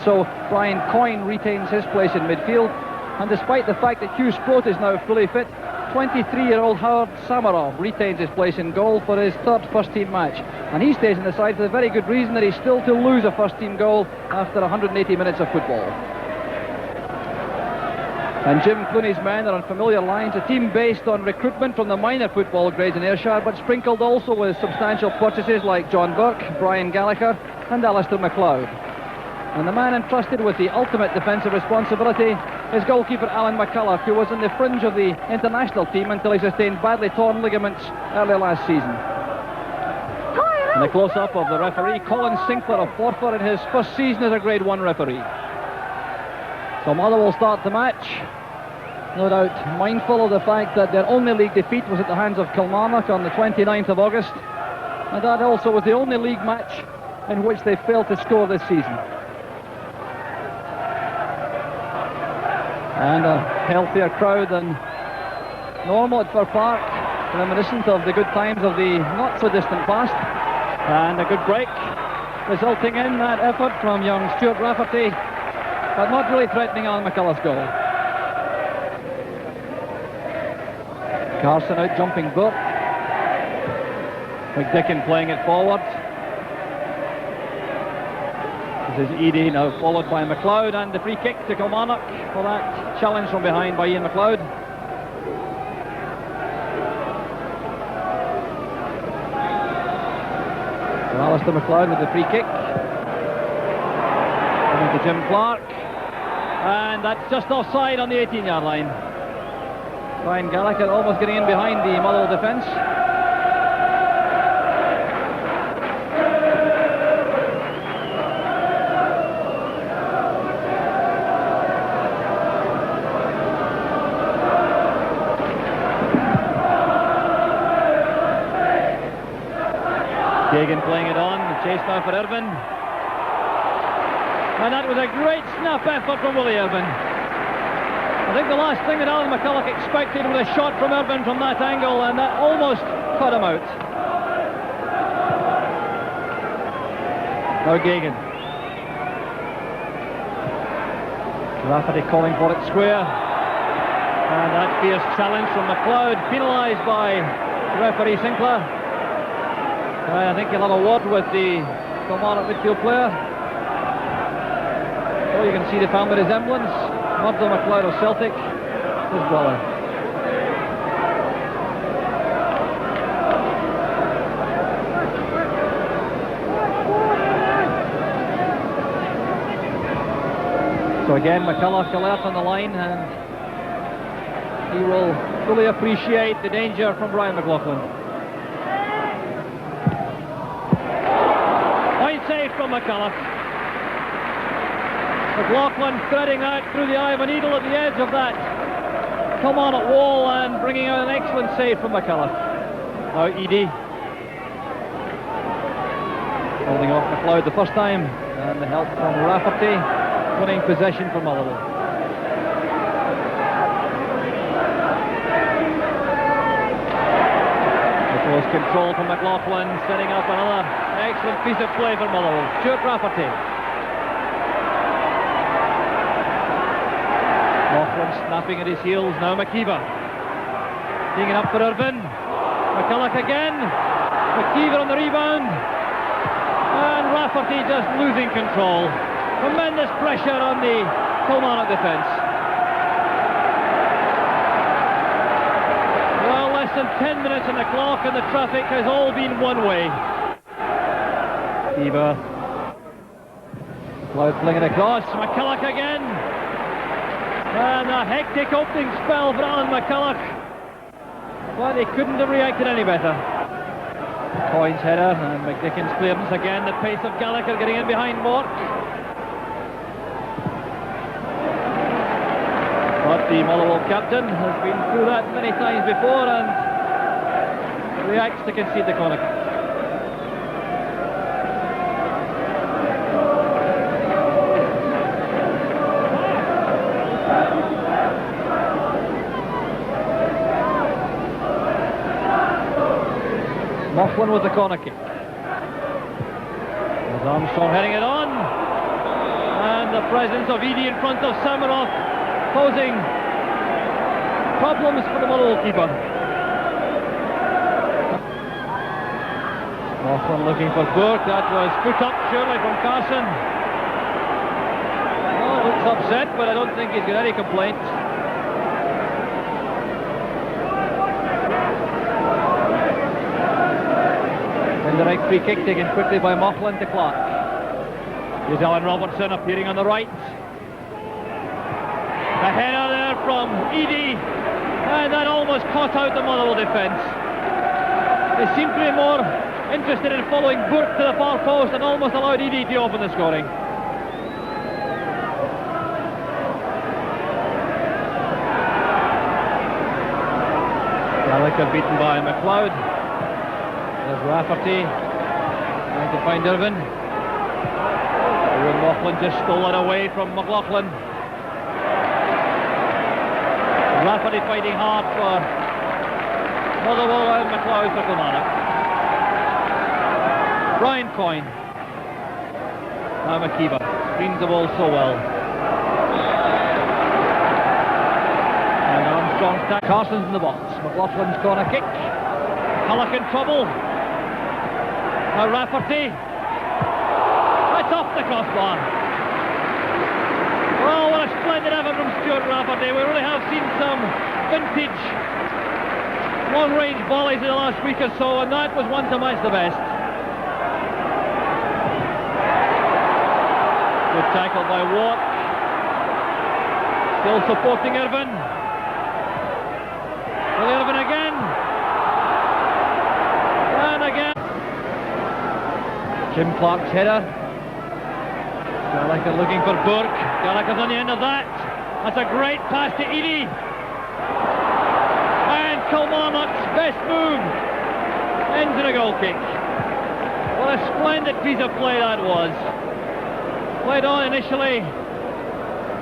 so Brian Coyne retains his place in midfield. And despite the fact that Hugh Sproat is now fully fit, 23-year-old Howard Samarov retains his place in goal for his third first-team match. And he stays in the side for the very good reason that he's still to lose a first-team goal after 180 minutes of football. And Jim Clooney's men are on familiar lines, a team based on recruitment from the minor football grades in Ayrshire, but sprinkled also with substantial purchases like John Burke, Brian Gallagher and Alistair MacLeod. And the man entrusted with the ultimate defensive responsibility is goalkeeper Alan McCulloch, who was on the fringe of the international team until he sustained badly torn ligaments earlier last season. And a close-up of the referee, Colin Sinclair of Forfar, in his first season as a Grade 1 referee. So Motherwell will start the match, no doubt mindful of the fact that their only league defeat was at the hands of Kilmarnock on the 29th of August, and that also was the only league match in which they failed to score this season. And a healthier crowd than normal at Fir Park, reminiscent of the good times of the not-so-distant past. And a good break, resulting in that effort from young Stuart Rafferty, but not really threatening Alan McCullough's goal. Carson out jumping Burke. McDicken playing it forward. This is Eadie now followed by MacLeod, and the free kick to Kilmarnock for that challenge from behind by Ian MacLeod. So Alistair MacLeod with the free kick. Coming to Jim Clark. And that's just offside on the 18-yard line. Brian Gallagher almost getting in behind the Motherwell defence. Kagan playing it on, the chase now for Irvine. And that was a great snap effort from Willie Irvine. I think the last thing that Alan McCulloch expected was a shot from Irvine from that angle, and that almost cut him out. Now Gagan. Rafferty calling for it square. And that fierce challenge from MacLeod, penalised by referee Sinclair. I think he'll have a word with the Kilmarnock midfield player. Oh, you can see the family resemblance. Murdo MacLeod of Celtic, his brother. So again, McCulloch alert on the line, and he will fully appreciate the danger from Brian McLaughlin. Save from McCulloch. McLaughlin threading out through the eye of a needle at the edge of that Kilmarnock wall and bringing out an excellent save from McCulloch. Now Eadie holding off MacLeod the first time, and the help from Rafferty, winning possession for Motherwell. Close control from McLaughlin, setting up another excellent piece of play for Motherwell. Stuart Rafferty. McLaughlin snapping at his heels, now McKeever. Teeing it up for Irvine. McCulloch again. McKeever on the rebound. And Rafferty just losing control. Tremendous pressure on the Kilmarnock defence. Less than 10 minutes on the clock, and the traffic has all been one way. Eva. Cloud flinging across. McCulloch again. And a hectic opening spell for Alan McCulloch. But he couldn't have reacted any better. Coyne's header, and McDicken's clearance again. The pace of Gallagher getting in behind Mork. But the Motherwell captain has been through that many times before and reacts to concede the corner. Moughline with the corner kick. There's Armstrong heading it on. And the presence of Eadie in front of Samaroff, posing problems for the Motherwell keeper. Laughlin looking for Burke. That was put up surely from Carson. Oh, looks upset, but I don't think he's got any complaints. Indirect free kick taken quickly by Moughlan to Clark. Here's Alan Robertson appearing on the right. The header there from Eadie, and that almost caught out the Motherwell defence. They seem to be more interested in following Burke to the far post and almost allowed Eadie to open the scoring. Gallagher beaten by McLeod. There's Rafferty trying to find Irvine. Owen Moughlan just stole it away from McLaughlin. Rafferty fighting hard for Motherwell and McLeod for Kilmarnock. Brian Coyne. Now McKeever screens the ball so well. And Armstrong's tack. Carson's in the box. McLaughlin's corner kick. Hallock in trouble. Now Rafferty. That's off the crossbar. Oh, what a splendid effort from Stuart Rafferty. We really have seen some vintage long-range volleys in the last week or so, and that was one to match the best. Good tackle by Watt. Still supporting Irvine. Will Irvine again. And again. Jim Clark's header. Gallagher looking for Burke. Gallagher's on the end of that. That's a great pass to Eadie. And Kilmarnock's best move ends in a goal kick. What a splendid piece of play that was. Played on initially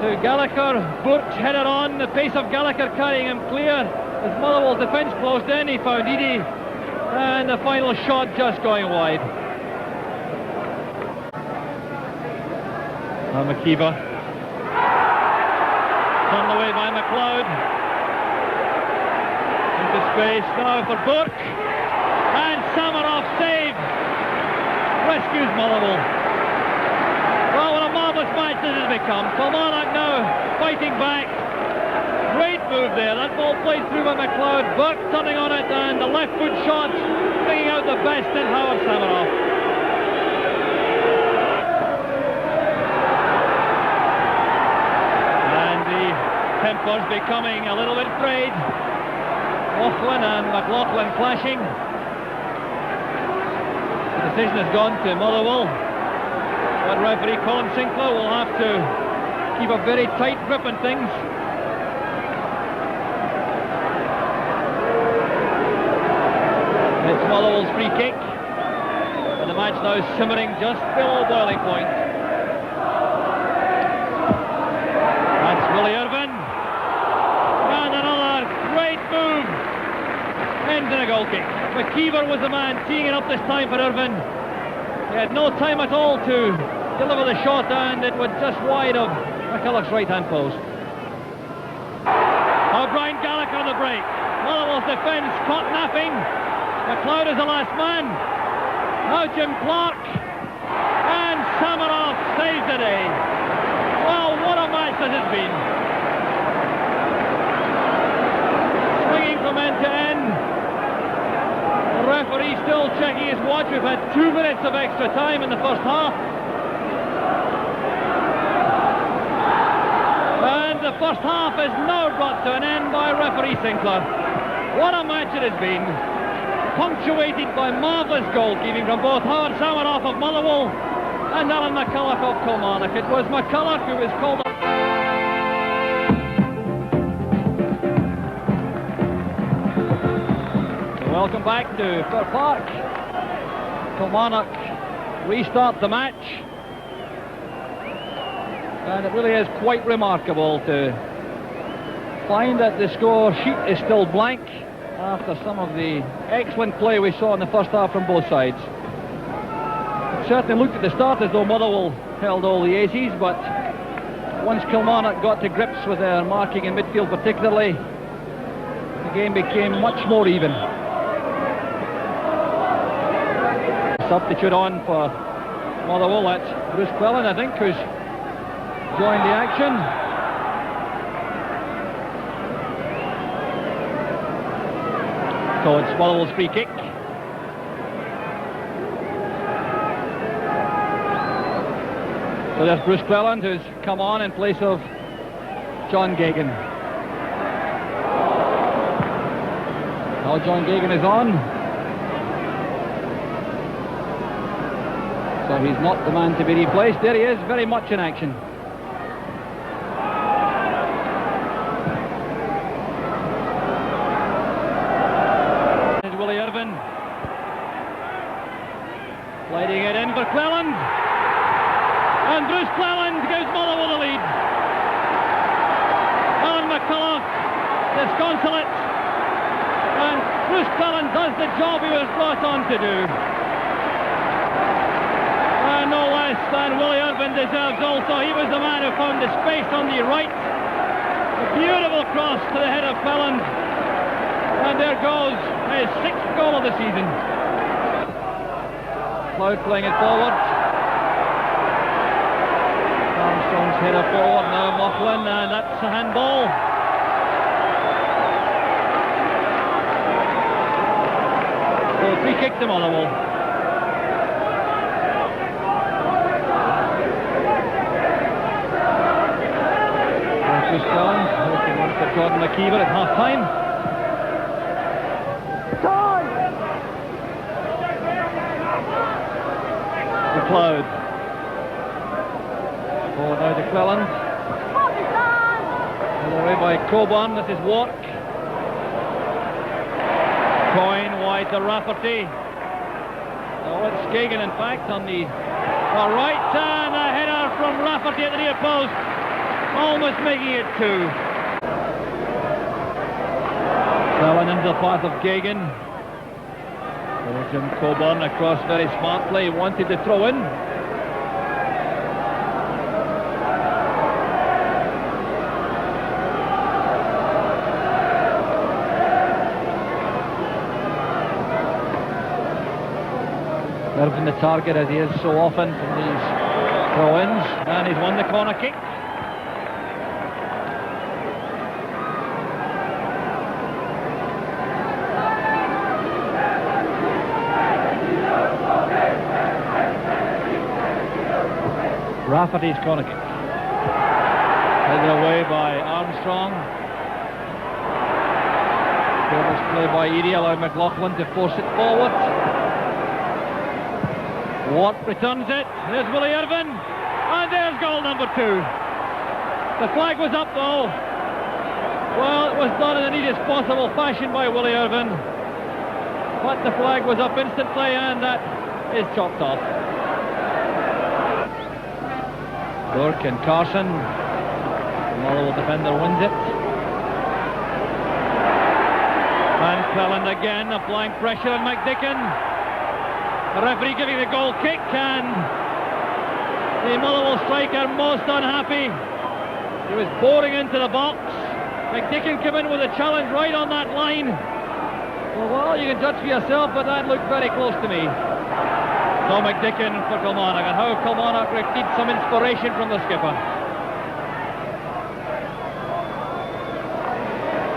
to Gallagher. Burke's headed on. The pace of Gallagher carrying him clear. As Motherwell's defence closed in, he found Eadie. And the final shot just going wide. Now McKeever. Turned away by McLeod. Into space now for Burke. And Samaroff save. Rescues Motherwell. Well, what a marvellous match this has become. Kilmarnock now fighting back. Great move there. That ball played through by McLeod. Burke turning on it, and the left foot shot bringing out the best in Howard Samaroff. And the tempers becoming a little bit frayed. Moughlan and McLaughlin clashing. The decision has gone to Motherwell. But referee Colin Sinclair will have to keep a very tight grip on things. It's Motherwell's free kick. And the match now simmering just below boiling point. That's Willie Irvine. And another great move. Ends in a goal kick. McKeever was the man teeing it up this time for Irvine. He had no time at all to deliver the shot, and it was just wide of McCulloch's right-hand post. Brian Gallagher on the break. Motherwell's defence caught napping. McLeod is the last man. Now Jim Clark. And Samaroff saves the day. Well, what a match this has been. Swinging from end to end. The referee still checking his watch. We've had 2 minutes of extra time in the first half. And the first half is now brought to an end by referee Sinclair. What a match it has been. Punctuated by marvellous goalkeeping from both Howard Samaroff of Motherwell and Alan McCulloch of Kilmarnock. It was McCulloch who was called up. Welcome back to Fir Park. Kilmarnock restart the match. And it really is quite remarkable to find that the score sheet is still blank after some of the excellent play we saw in the first half from both sides. It certainly looked at the start as though Motherwell held all the aces, but once Kilmarnock got to grips with their marking in midfield particularly, the game became much more even. Substitute on for Motherwell, that's Bruce Cleland, I think, who's joined the action. So it's Motherwell's free kick. So there's Bruce Cleland, who's come on in place of John Geoghegan. Now John Geoghegan is on. So he's not the man to be replaced. There he is, very much in action. There's Willie Irvine. Sliding it in for Cleland. And Bruce Cleland gives Motherwell the lead. Alan McCulloch disconsolate. And Bruce Cleland does the job he was brought on to do. No less than Willie Irvine deserves also. He was the man who found the space on the right. A beautiful cross to the head of Cleland. And there goes his 6th goal of the season. Cloud playing it forward. Armstrong's header forward, now Moughlan, and that's a handball. So free kick to Motherwell. Bruce Cleland looking on for Jordan McKeever at half-time. McLeod. Forward now to Cleland. All away by Coburn, this is Wark. Coyne wide to Rafferty. Oh, it's Geoghegan in fact on the right, and a header from Rafferty at the near post. Almost making it 2. Cleland into the path of Geoghegan. Jim Coburn across very smartly, wanted to throw in. Irvine the target, as he is so often from these throw-ins, and he's won the corner kick. Rafferty's corner kick. Headed away by Armstrong. Careless play by Eadie allowed McLaughlin to force it forward. Watt returns it. There's Willie Irvine. And there's goal number 2. The flag was up though. Well, it was done in the neatest possible fashion by Willie Irvine. But the flag was up instantly, and that is chopped off. Burke and Carson. The Motherwell defender wins it. And Cleland again applying pressure on McDicken. The referee giving the goal kick, and the Motherwell striker most unhappy. He was boring into the box. McDicken came in with a challenge right on that line. Well, you can judge for yourself, but that looked very close to me. So McDicken for Kilmarnock, and how Kilmarnock needs some inspiration from the skipper.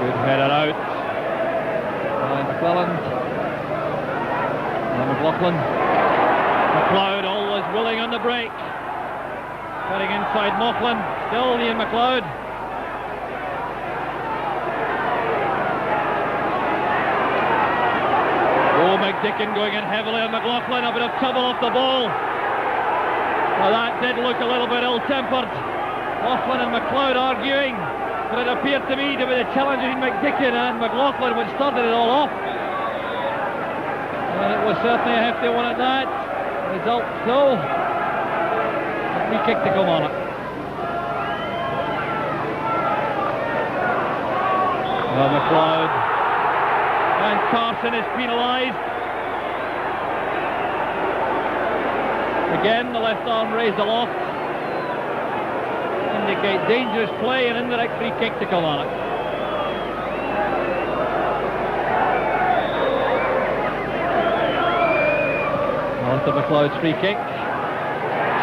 Good header out. And McClelland. And McLaughlin. McLeod always willing on the break. Cutting inside Moughlan. Still Ian McLeod. Oh, McDicken going in heavily on McLaughlin. A bit of trouble off the ball. Well, that did look a little bit ill-tempered. Moughlan and McLeod arguing. But it appeared to me to be the challenge between McDicken and McLaughlin which started it all off. And it was certainly a hefty one at that. Result though. A free kick to Kilmarnock. Well, McLeod. And Carson is penalised. Again, the left arm raised aloft, indicate dangerous play and indirect free kick to Kilmarnock. Alistair McLeod's free kick.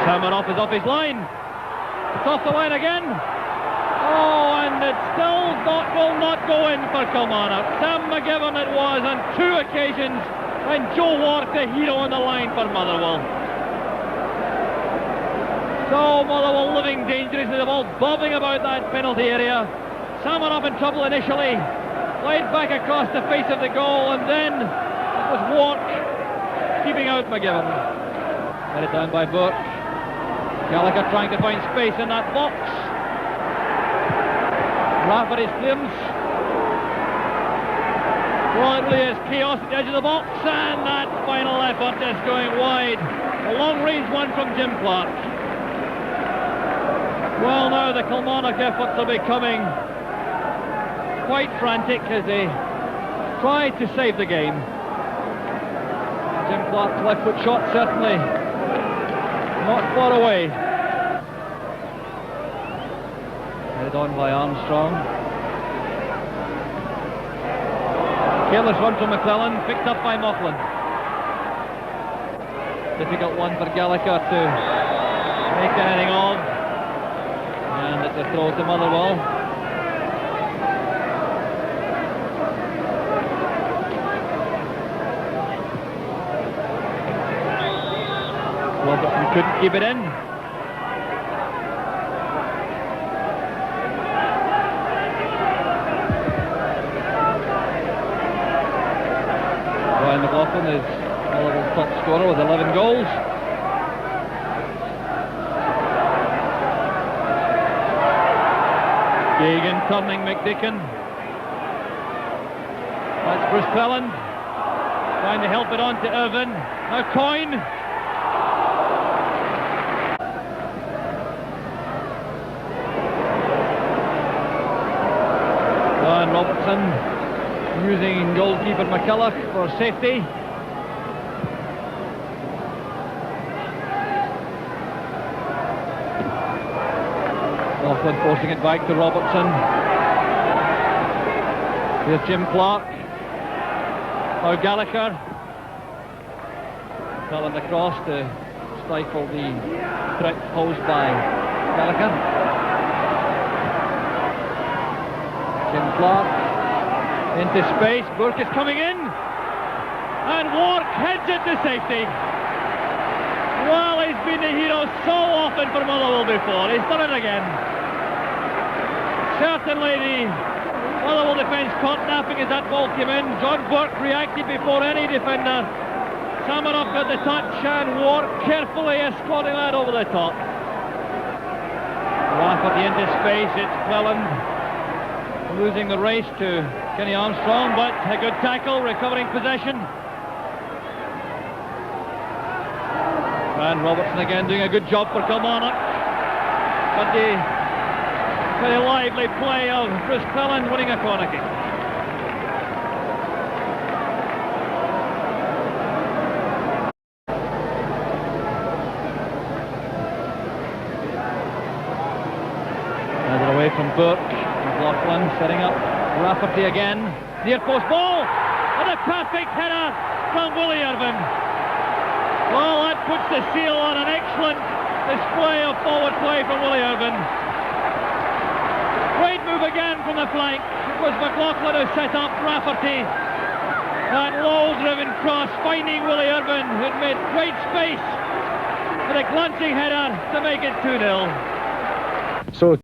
Samaroff is off his line. It's off the line again. Oh, and it still will not go in for Kilmarnock. Sam McGivern it was on 2 occasions, and Joe Wark the hero on the line for Motherwell. So Motherwell living dangerously, the ball bobbing about that penalty area. Samaroff in trouble initially, played back across the face of the goal, and then it was Wark keeping out McGivern. Headed down by Burke. Gallagher trying to find space in that box. Rafferty's claims. Well, it really is chaos at the edge of the box, and that final effort is going wide. A long-range one from Jim Clark. Well, now the Kilmarnock efforts are becoming quite frantic as they try to save the game. Jim Clark's left foot shot certainly not far away. Headed on by Armstrong. Careless run from McClellan, picked up by Moughlan. Difficult one for Gallagher to make anything of. And it's a throw to Motherwell. Robertson couldn't keep it in. Brian McLaughlin is Motherwell's top scorer with 11 goals. Gagan turning McDicken. That's Bruce Cleland trying to help it on to Irvine. Now Coyne. And Robertson using goalkeeper McCulloch for safety. Laughlin forcing it back to Robertson. Here's Jim Clark. Now Gallagher. Cullen across to stifle the threat posed by Gallagher. Jim Clark into space. Burke is coming in. And Wark heads it to safety. Well, he's been the hero so often for Motherwell before. He's done it again. Certainly the Motherwell defence caught napping as that ball came in. John Burke reacted before any defender. Samaroff got the touch and Wark carefully escorting that over the top. Rafferty into space. It's Cleland losing the race to Kenny Armstrong, but a good tackle, recovering possession. And Robertson again doing a good job for Kilmarnock. But the very lively play of Bruce Cleland winning a corner kick. Headed away from Burke. McLaughlin setting up Rafferty again. Near post ball. And a perfect header from Willie Irvine. Well, that puts the seal on an excellent display of forward play from Willie Irvine. Great move again from the flank. It was McLaughlin who set up Rafferty. That low-driven cross finding Willie Irvine, who'd made great space for a glancing header to make it 2-0. So